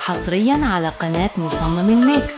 حصريا على قناة مصمم الميكس.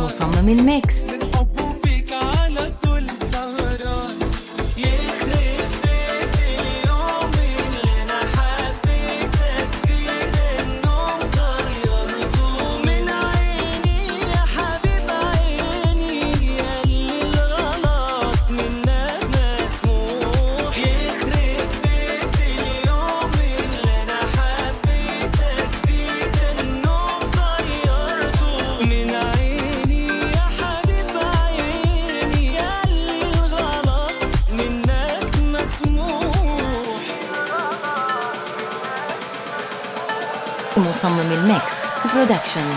مصمم الميكس. مصمم الميكس برودكشن.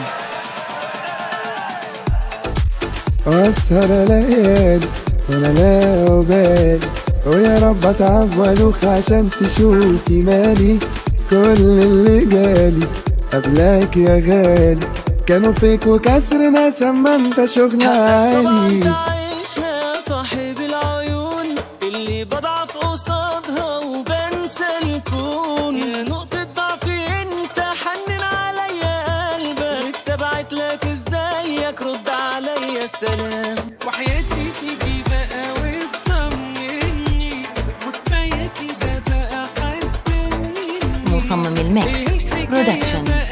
واسهر ليالي وانا لا أبالي، ويا رب اتعب وادوخ عشان تشوفي مالي. كل اللي جالي قبلك يا غالي كانوا فيك وكسر ناس، اما انت شغل عالي. صاحب العيون اللي بضعف قصادها وبنسى الكون، يا نقطة ضعفي انت حنن عليا قلبك، لسه بعتلك ازيك رد عليا السلام، وحياتي تيجي بقى وتطمني وكفاية كده بقى حد. مصمم الميكس برودكشن.